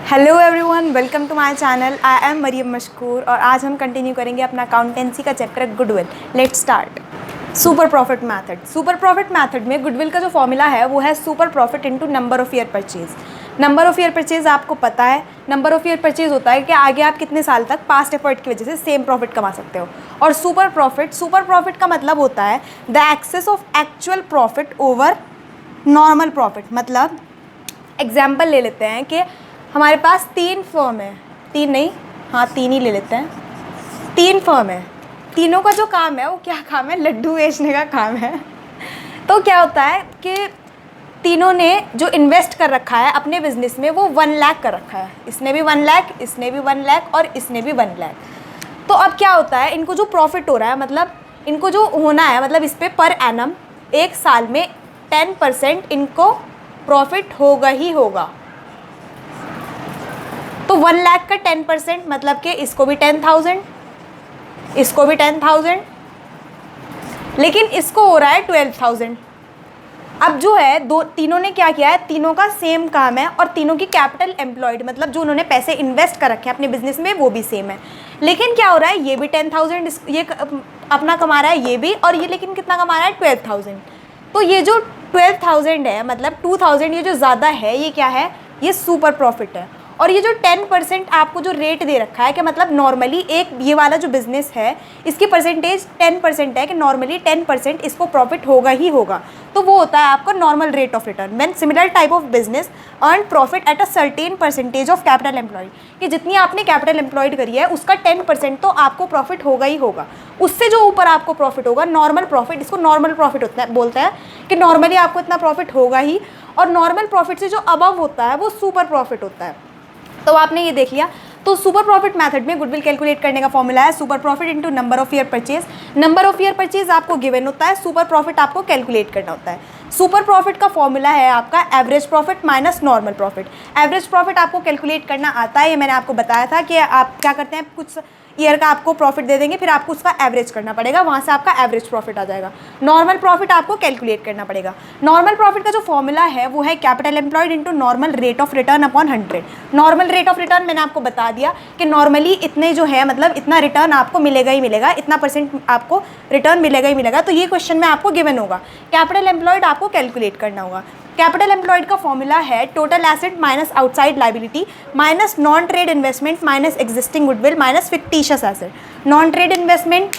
Hello everyone, welcome to my channel. I am Mariam Mashkoor और आज हम कंटिन्यू करेंगे अपना अकाउंटेंसी का chapter goodwill. Let's start. Super profit method. Super profit method में गुडविल का जो फॉर्मूला है वो है super profit into number of year purchase. Number of year purchase आपको पता है, नंबर ऑफ ईयर परचेज होता है कि आगे आप कितने साल तक पास्ट एफर्ट की वजह से सेम प्रॉफिट कमा सकते हो। और सुपर प्रॉफिट का मतलब होता है the excess of actual profit over normal profit. मतलब एग्जाम्पल ले लेते हैं कि हमारे पास 3 फर्म है, 3 नहीं, हाँ 3 ही ले लेते हैं। 3 फर्म है, तीनों का जो काम है वो क्या काम है? लड्डू बेचने का काम है। तो क्या होता है कि तीनों ने जो इन्वेस्ट कर रखा है अपने बिजनेस में वो 1 लाख कर रखा है। इसने भी 1 लाख, इसने भी 1 लाख और इसने भी 1 लाख। तो अब क्या होता है, इनको जो प्रॉफिट हो रहा है, मतलब इनको जो होना है, मतलब इस पर पर एनम एक साल में 10% इनको प्रॉफिट होगा ही होगा। तो 1 लाख का 10% मतलब कि इसको भी 10,000, इसको भी 10,000, लेकिन इसको हो रहा है 12,000। अब जो है तीनों ने क्या किया है, तीनों का सेम काम है और तीनों की कैपिटल एम्प्लॉयड मतलब जो उन्होंने पैसे इन्वेस्ट कर रखे हैं अपने बिजनेस में वो भी सेम है। लेकिन क्या हो रहा है, ये भी 10,000 ये अपना कमा रहा है, ये भी, और ये लेकिन कितना कमा रहा है? 12,000। तो ये जो 12,000 है, मतलब 2,000 ये जो ज़्यादा है, ये क्या है? ये सुपर प्रॉफिट है। और ये जो 10% आपको जो रेट दे रखा है कि मतलब नॉर्मली एक ये वाला जो बिज़नेस है इसकी परसेंटेज 10% है कि नॉर्मली 10% इसको प्रॉफिट होगा ही होगा। तो वो होता है आपका normal rate of return when similar type of business earn profit at a certain percentage of capital employed. कि जितनी आपने कैपिटल एम्प्लॉयड करी है उसका 10% तो आपको प्रॉफिट होगा ही होगा। उससे जो ऊपर आपको प्रॉफिट होगा नॉर्मल प्रॉफिट, इसको नॉर्मल प्रॉफिट होता है, बोलते हैं कि नॉर्मली आपको इतना प्रॉफिट होगा ही, और नॉर्मल प्रॉफिट से जो अबव होता है वो सुपर प्रॉफिट होता है। तो आपने ये देख लिया। तो सुपर प्रॉफिट मेथड में गुडविल कैलकुलेट करने का फॉर्मूला है super profit into number of year purchase. Number of year purchase आपको गिवन होता है, सुपर प्रॉफिट आपको कैलकुलेट करना होता है। सुपर प्रॉफिट का फॉर्मूला है आपका average profit minus normal profit. Average profit आपको कैलकुलेट करना आता है, ये मैंने आपको बताया था कि आप क्या करते हैं, कुछ ईयर का आपको प्रॉफिट दे देंगे, फिर आपको उसका एवरेज करना पड़ेगा, वहाँ से आपका एवरेज प्रॉफिट आ जाएगा। नॉर्मल प्रॉफिट आपको कैलकुलेट करना पड़ेगा। नॉर्मल प्रॉफिट का जो फॉर्मूला है वो है capital employed into normal rate of return upon 100। Normal rate of return मैंने आपको बता दिया कि नॉर्मली इतने जो है, मतलब इतना रिटर्न आपको मिलेगा ही मिलेगा, इतना % आपको रिटर्न मिलेगा ही मिलेगा। तो ये क्वेश्चन में आपको गिवन होगा। कैपिटल एम्प्लॉयड आपको कैलकुलेट करना होगा। कैपिटल एम्प्लॉयड का फॉर्मूला है total asset minus outside liability minus non trade investment minus existing goodwill minus fictitious asset. Non trade investment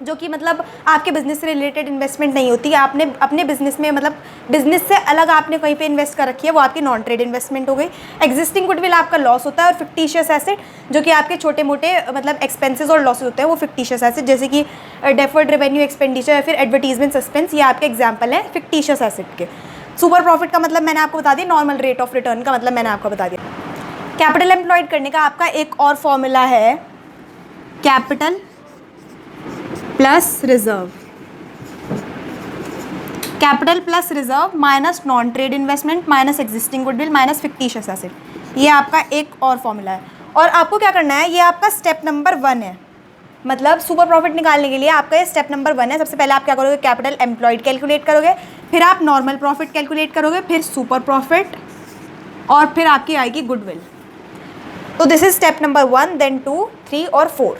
जो कि मतलब आपके बिजनेस से रिलेटेड इन्वेस्टमेंट नहीं होती है, आपने अपने बिजनेस में, मतलब बिजनेस से अलग आपने कहीं पे इन्वेस्ट कर रखी है, वो आपकी नॉन ट्रेड इन्वेस्टमेंट हो गई। एग्जिस्टिंग गुडविल आपका लॉस होता है, और फिक्टिशियस एसेट जो कि आपके छोटे मोटे मतलब एक्सपेंसेस और लॉसेस होते हैं वो फिक्टिशियस एसेट, जैसे कि डेफर्ड रेवेन्यू एक्सपेंडिचर या फिर एडवर्टीजमेंट सस्पेंस, ये आपके एग्जाम्पल हैं फिक्टिशियस एसेट के। सुपर प्रॉफिट का मतलब मैंने आपको बता दिया, नॉर्मल रेट ऑफ रिटर्न का मतलब मैंने आपको बता दिया। कैपिटल एम्प्लॉयड करने का आपका एक और फॉर्मूला है capital plus reserve. Capital plus reserve minus non trade investment minus existing goodwill minus fictitious asset, ये आपका एक और फॉर्मूला है। और आपको क्या करना है, ये आपका स्टेप नंबर 1 है। मतलब सुपर प्रॉफिट निकालने के लिए आपका ये स्टेप नंबर 1 है। सबसे पहले आप क्या करोगे, कैपिटल एम्प्लॉयड कैलकुलेट करोगे, फिर आप नॉर्मल प्रॉफिट कैलकुलेट करोगे, फिर सुपर प्रॉफिट, और फिर आपकी आएगी गुडविल। तो this is step number 1, then 2, 3 और 4।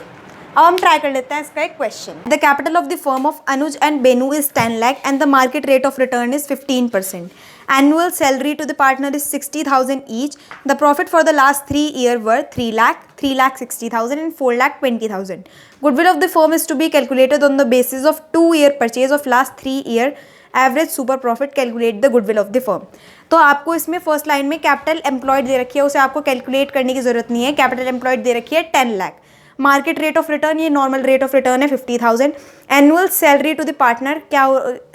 अब हम ट्राई कर लेते हैं इसका एक question. The capital of the firm of Anuj and Benu is 10 lakh and the market rate of return is 15%. Annual salary to the partner is 60,000 each. The profit for the last 3 years were 3 lakh, 3 lakh 60,000 and 4 lakh 20,000. Goodwill of the firm is to be calculated on the basis of 2-year purchase of last 3 year average super profit. Calculate the goodwill of the firm. तो आपको इसमें first line में capital employed दे रखी है, उसे आपको calculate करने की जरूरत नहीं है। कैपिटल एम्प्लॉयड दे रखी है 10 lakh. Market rate of return, ये नॉर्मल रेट ऑफ रिटर्न है 50,000। Annual salary to the partner क्या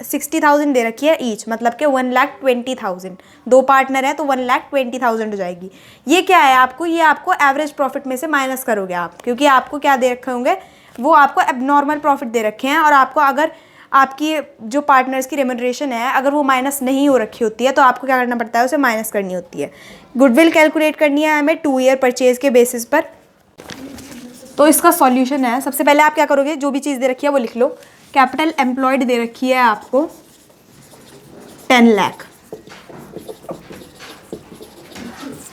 60,000 दे रखी है ईच, मतलब कि 1,20,000। 2 पार्टनर है तो 1,20,000 हो जाएगी। ये क्या है आपको, ये आपको एवरेज प्रॉफिट में से माइनस करोगे आप, क्योंकि आपको क्या दे रखे होंगे, वो आपको एबनॉर्मल प्रॉफिट दे रखे हैं। और आपको अगर आपकी जो पार्टनर्स की रेम्यूनरेशन है अगर वो माइनस नहीं हो रखी होती है तो आपको क्या करना पड़ता है, उसे माइनस करनी होती है। गुडविल कैलकुलेट करनी है हमें 2 ईयर परचेज के बेसिस पर। तो इसका सॉल्यूशन है, सबसे पहले आप क्या करोगे, जो भी चीज़ दे रखी है वो लिख लो। कैपिटल एम्प्लॉयड दे रखी है आपको 10 लाख,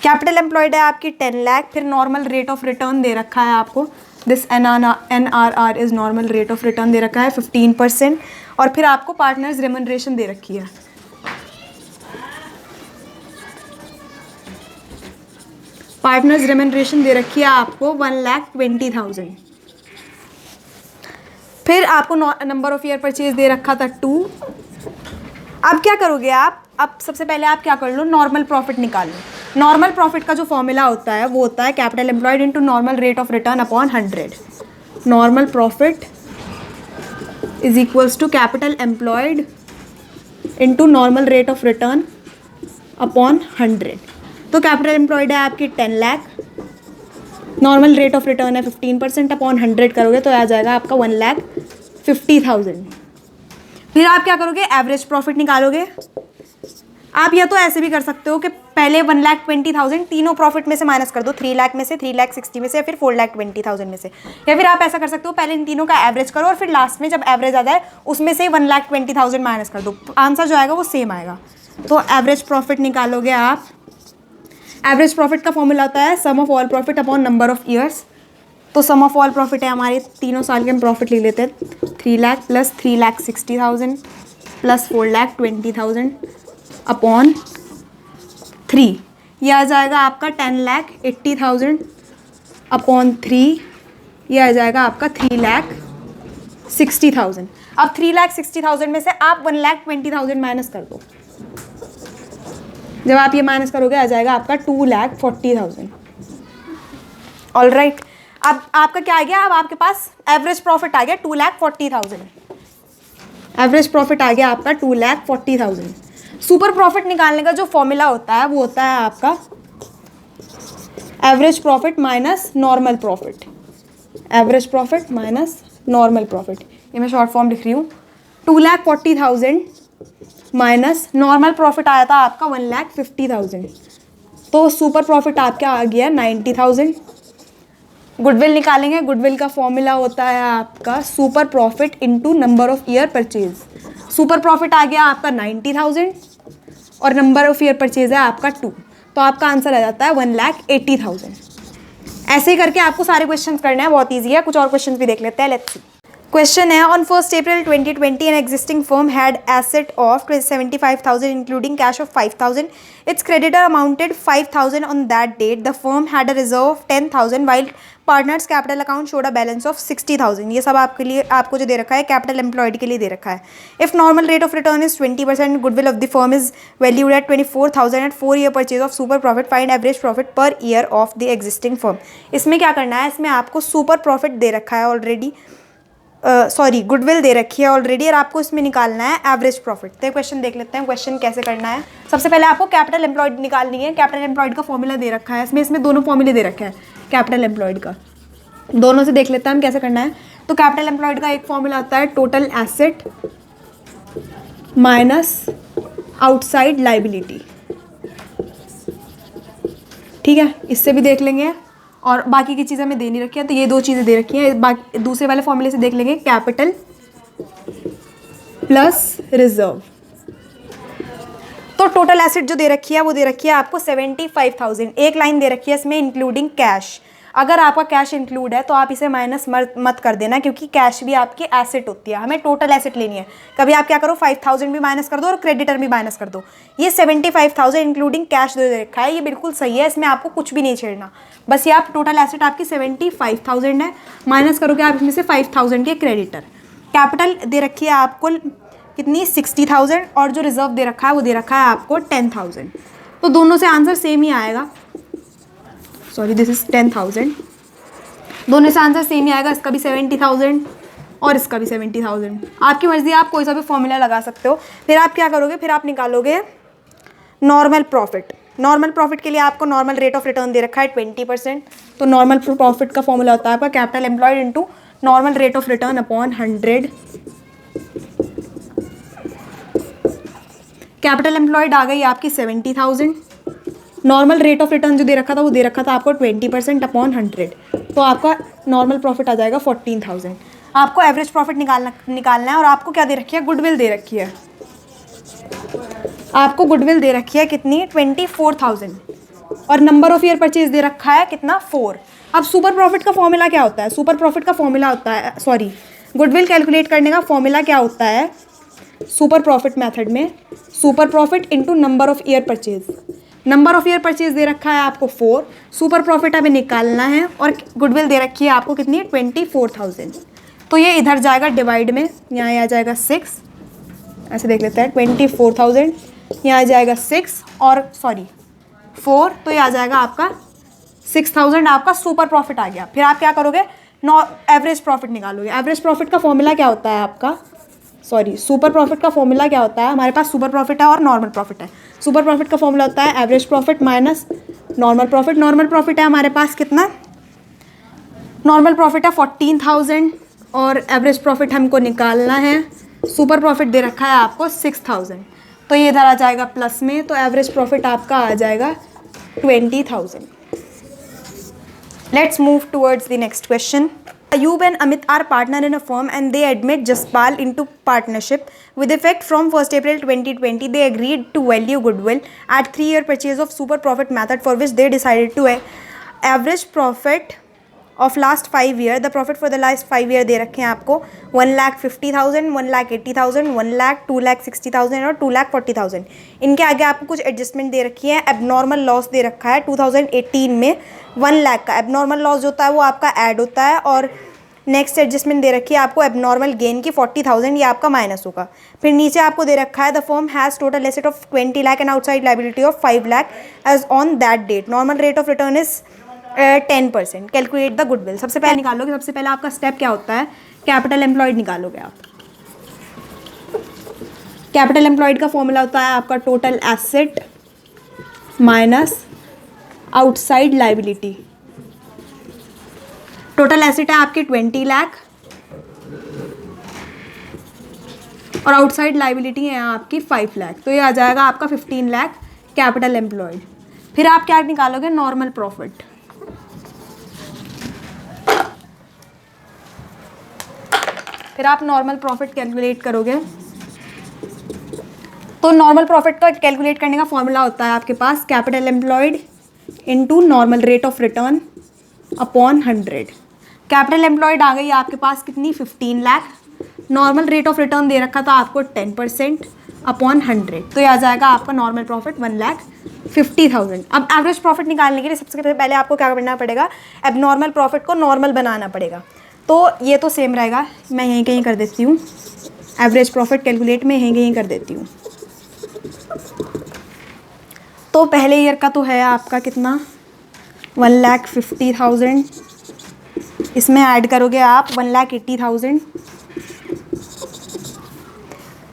कैपिटल एम्प्लॉयड है आपकी 10 लाख, फिर नॉर्मल रेट ऑफ रिटर्न दे रखा है आपको, this NRR is normal rate of return दे रखा है 15%, और फिर आपको पार्टनर्स रेमनरेशन दे रखी है। पार्टनर्स रेमनरेशन दे रखी है आपको 1,20,000। फिर आपको नंबर ऑफ ईयर परचेज दे रखा था 2। अब क्या करोगे आप, अब सबसे पहले आप क्या कर लो, नॉर्मल प्रॉफिट निकाल लो। नॉर्मल प्रॉफिट का जो फॉर्मूला होता है वो होता है capital employed into normal rate of return upon 100। Normal profit is equals to capital employed into normal rate of return upon 100। तो कैपिटल एम्प्लॉयड है आपकी 10 lakh, normal rate of return है 15%, अपॉन 100 करोगे तो आ जाएगा आपका 1,50,000। फिर आप क्या करोगे, एवरेज प्रॉफिट निकालोगे। आप या तो ऐसे भी कर सकते हो कि पहले 1,20,000 तीनों प्रॉफिट में से माइनस कर दो, 3 लाख में से, 3,60,000 में से, या फिर 4,20,000 में से। या फिर आप ऐसा कर सकते हो, पहले इन तीनों का एवरेज करो और फिर लास्ट में जब एवरेज आ जाए उसमें से 1,20,000 माइनस कर दो, आंसर जो आएगा वो सेम आएगा। तो एवरेज प्रॉफिट निकालोगे आप। एवरेज प्रॉफिट का फॉर्मूला होता है sum of all profit upon number of years. तो सम ऑफ ऑल प्रॉफिट है हमारे तीनों साल के हम प्रॉफिट ले लेते हैं, 3 लाख प्लस 3,60,000 प्लस 4,20,000 अपॉन 3, यह आ जाएगा आपका 10,80,000 अपॉन 3, यह आ जाएगा आपका 3,60,000। अब 3,60,000 में से आप 1,20,000 माइनस कर दो। जब आप ये माइनस करोगे आ जाएगा आपका 2,40,000। ऑल राइट, अब आपका क्या आ गया, अब आपके पास एवरेज प्रॉफिट आ गया 2,40,000। एवरेज प्रॉफिट आ गया आपका 2,40,000। सुपर प्रॉफिट निकालने का जो फॉर्मूला होता है वो होता है आपका average profit minus normal profit. Average profit minus normal profit, ये मैं शॉर्ट फॉर्म लिख रही हूँ। 2,40,000 माइनस नॉर्मल प्रॉफिट आया था आपका 1,50,000, तो सुपर प्रॉफिट आपका आ गया 90,000। गुडविल निकालेंगे, गुडविल का फॉर्मूला होता है आपका super profit into number of year purchase. Super profit आ गया आपका 90,000 और नंबर ऑफ ईयर परचेज है आपका 2, तो आपका आंसर आ जाता है 1,80,000। ऐसे ही करके आपको सारे क्वेश्चंस करने हैं, बहुत ईजी है। कुछ और क्वेश्चंस भी देख लेते हैं, लेट्स सी। क्वेश्चन है, on 1 April 2020 an existing firm had asset of 75,000 including cash of 5,000. Its creditor amounted 5,000 on that date. The firm had a reserve of 10,000 while partners capital account showed a balance of 60,000. ये सब आपके लिए, आपको जो दे रखा है capital employed के लिए दे रखा है. If normal rate of return is 20%, goodwill of the firm is valued at 24,000 at 4 year purchase of super profit. Find average profit per year of the existing firm. इसमें क्या करना है, इसमें आपको सुपर प्रॉफिट दे रखा है ऑलरेडी, गुडविल दे रखी है ऑलरेडी, और आपको इसमें निकालना है एवरेज प्रॉफिट. तो क्वेश्चन देख लेते हैं, क्वेश्चन कैसे करना है. सबसे पहले आपको कैपिटल एम्प्लॉयड निकालनी है. कैपिटल एम्प्लॉयड का फॉर्मूला दे रखा है, इसमें दोनों फॉर्मूले दे रखे हैं कैपिटल एम्प्लॉयड का. दोनों से देख लेते हैं हम कैसे करना है. तो कैपिटल एम्प्लॉयड का एक फॉर्मूला आता है total asset minus outside liability. ठीक है, इससे भी देख लेंगे, और बाकी की चीज़ें हमें दे नहीं रखी है, तो ये दो चीज़ें दे रखी हैं. बाकी दूसरे वाले फॉर्मूले से देख लेंगे, कैपिटल प्लस रिजर्व. तो टोटल एसेट जो दे रखी है वो दे रखी है आपको 75,000. एक लाइन दे रखी है इसमें इंक्लूडिंग कैश. अगर आपका कैश इंक्लूड है तो आप इसे माइनस मत कर देना, क्योंकि कैश भी आपकी एसेट होती है. हमें टोटल एसेट लेनी है. कभी आप क्या करो, 5,000 भी माइनस कर दो और क्रेडिटर भी माइनस कर दो. ये 75,000 इंक्लूडिंग कैश दे रखा है, ये बिल्कुल सही है, इसमें आपको कुछ भी नहीं छेड़ना. बस ये आप टोटल एसेट आपकी 75,000 है, माइनस करोगे आप इसमें से 5,000 के क्रेडिटर. कैपिटल दे रखी है आपको कितनी, 60,000, और जो रिजर्व दे रखा है वो दे रखा है आपको 10,000. तो दोनों से आंसर सेम ही आएगा. Sorry, this is 10,000. दोनों से आंसर सेम ही आएगा. इसका भी 70,000 और इसका भी 70,000. आपकी मर्जी, आप कोई सा भी फॉर्मूला लगा सकते हो. फिर आप क्या करोगे, फिर आप निकालोगे नॉर्मल प्रॉफिट. नॉर्मल प्रॉफिट के लिए आपको नॉर्मल रेट ऑफ रिटर्न दे रखा है 20%. तो नॉर्मल प्रॉफिट का फॉर्मूला होता है आपका capital employed into normal rate of return upon 100. Capital employed आ गई आपकी 70,000. नॉर्मल रेट ऑफ रिटर्न जो दे रखा था वो दे रखा था आपको 20% अपॉन 100. तो आपका नॉर्मल प्रॉफिट आ जाएगा 14,000. आपको एवरेज प्रॉफिट निकालना है, और आपको क्या दे रखी है, गुडविल दे रखी है. आपको गुडविल दे रखी है कितनी, 24,000. और नंबर ऑफ ईयर परचेज दे रखा है कितना 4। अब सुपर प्रॉफिट का फॉर्मूला क्या होता है, सुपर प्रॉफिट का फॉर्मूला होता है, सॉरी गुडविल कैलकुलेट करने का फॉर्मूला क्या होता है सुपर प्रॉफिट मेथड में, super profit into number of year purchase. Number of year purchase दे रखा है आपको 4, सुपर प्रॉफिट हमें निकालना है और गुडविल दे रखी है आपको कितनी 24,000। तो ये इधर जाएगा डिवाइड में, यहाँ आ जाएगा 6, ऐसे देख लेते हैं 24,000, यहाँ आ जाएगा 6 और सॉरी 4, तो ये आ जाएगा आपका 6,000 आपका सुपर प्रॉफिट आ गया। फिर आप क्या करोगे, एवरेज प्रॉफिट निकालोगे। एवरेज प्रॉफिट का फॉर्मूला क्या होता है आपका, सॉरी सुपर प्रॉफिट का फॉर्मूला क्या होता है, हमारे पास सुपर प्रॉफिट है और नॉर्मल प्रॉफिट है। सुपर प्रॉफिट का फॉर्मूला होता है average profit minus normal profit. Normal profit है हमारे पास कितना, नॉर्मल प्रॉफिट है 14,000 और एवरेज प्रॉफिट हमको निकालना है, सुपर प्रॉफिट दे रखा है आपको 6,000, तो ये इधर आ जाएगा प्लस में, तो एवरेज प्रॉफिट आपका आ जाएगा 20,000। Let's move towards the next question. Ayub and Amit are partner in a firm and they admit Jaspal into partnership. With effect from 1st April 2020, they agreed to value goodwill at 3-year purchase of super profit method, for which they decided to average profit of last 5 year. The profit for the last 5 year दे रखे हैं आपको 1,50,000, 1,80,000, 1,00,000, 2,60,000 और 2,40,000। इनके आगे आपको कुछ adjustment दे रखी है। एबनॉर्मल लॉस दे रखा है 2018 में 1,00,000 का एबनॉर्मल लॉस जो होता है वो आपका ऐड होता है, और नेक्स्ट एडजस्टमेंट दे रखी है आपको एबनॉर्मल गेन की 40,000, ये आपका माइनस होगा। फिर नीचे आपको दे रखा है the firm has total asset of 20 lakh and outside liability of 5 lakh as on that date. Normal rate of return is 10%। Calculate the goodwill. सबसे पहले निकालोगे, सबसे पहले आपका स्टेप क्या होता है, कैपिटल एम्प्लॉयड निकालोगे आप। कैपिटल एम्प्लॉयड का फॉर्मूला होता है आपका total asset minus outside liability. Total asset है आपके 20 लाख और आउटसाइड लाइबिलिटी है आपकी 5 लाख, तो ये आ जाएगा आपका 15 लाख कैपिटल एम्प्लॉयड। फिर आप क्या निकालोगे, नॉर्मल प्रॉफिट। फिर आप नॉर्मल प्रॉफिट कैलकुलेट करोगे, तो नॉर्मल प्रॉफिट का कैलकुलेट करने का फॉर्मूला होता है आपके पास capital employed into normal rate of return upon 100। Capital employed आ गई आपके पास कितनी 15 lakh, normal rate of return दे रखा था आपको 10% अपॉन 100, तो ये आ जाएगा आपका नॉर्मल प्रॉफिट 1,50,000। अब एवरेज प्रॉफिट निकालने के लिए सबसे पहले आपको क्या करना पड़ेगा, एबनॉर्मल प्रॉफिट को नॉर्मल बनाना पड़ेगा। तो ये तो सेम रहेगा, मैं यहीं कहीं कर देती हूँ, एवरेज प्रॉफिट कैलकुलेट में यहीं कहीं कर देती हूँ। तो पहले ईयर का तो है आपका कितना 1,50,000, इसमें ऐड करोगे आप 1,80,000,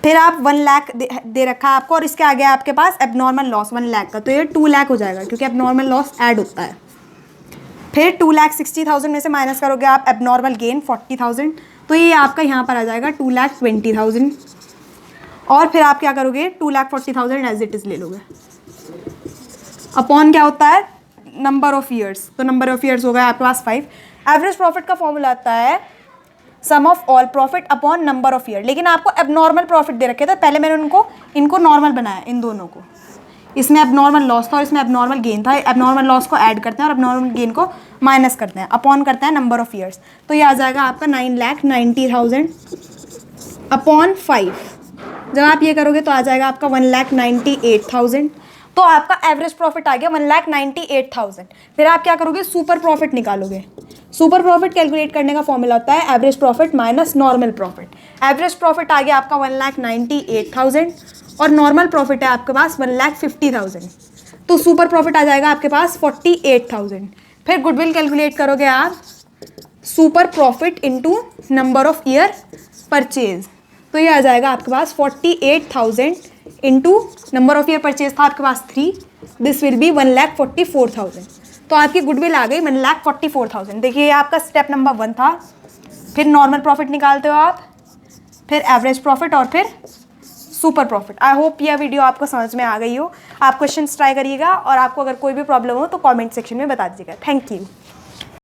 फिर आप 1,00,000 दे रखा है आपको और इसके आगे आपके पास एबनॉर्मल लॉस 1,00,000 का, तो ये 2,00,000 हो जाएगा क्योंकि एबनॉर्मल लॉस ऐड होता है। फिर 2,60,000 में से माइनस करोगे आप एबनॉर्मल गेन 40,000, तो ये आपका यहाँ पर आ जाएगा 2,20,000, और फिर आप क्या करोगे 2,40,000 एज इट इज़ ले लोगे। अपॉन क्या होता है, नंबर ऑफ ईयर्स, तो नंबर ऑफ ईयर्स हो गया आपके पास 5। एवरेज प्रॉफिट का फॉर्मूला आता है sum of all profit upon number of year, लेकिन आपको एबनॉर्मल प्रॉफिट दे रखे थे, पहले मैंने इनको नॉर्मल बनाया, इन दोनों को। इसमें एबनॉर्मल लॉस था और इसमें एबनॉर्मल गेन था, एबनॉर्मल लॉस को ऐड करते हैं और एबनॉर्मल गेन को माइनस करते हैं, अपॉन करते हैं नंबर ऑफ ईयर्स, तो ये आ जाएगा आपका 9,90,000 अपॉन 5। जब आप ये करोगे तो आ जाएगा आपका 1,98,000, तो आपका एवरेज प्रॉफिट आ गया 1,98,000। फिर आप क्या करोगे, सुपर प्रॉफिट निकालोगे। सुपर प्रॉफिट कैलकुलेट करने का फॉर्मूला होता है average profit minus normal profit. Average profit आ गया आपका 1,98,000 और नॉर्मल प्रॉफिट है आपके पास 1,50,000, तो सुपर प्रॉफिट आ जाएगा आपके पास 48,000। फिर गुडविल कैलकुलेट करोगे आप super profit into number of year purchase, तो ये आ जाएगा आपके पास 48,000 into number of year purchase था आपके पास 3, दिस विल बी 1,44,000। तो आपकी गुडविल आ गई 1,44,000। देखिए ये आपका स्टेप नंबर 1 था। फिर नॉर्मल प्रॉफिट निकालते हो आप, फिर एवरेज प्रॉफिट और फिर सुपर प्रॉफिट। आई होप यह वीडियो आपको समझ में आ गई हो। आप क्वेश्चंस ट्राई करिएगा और आपको अगर कोई भी प्रॉब्लम हो तो कमेंट सेक्शन में बता दीजिएगा। Thank you.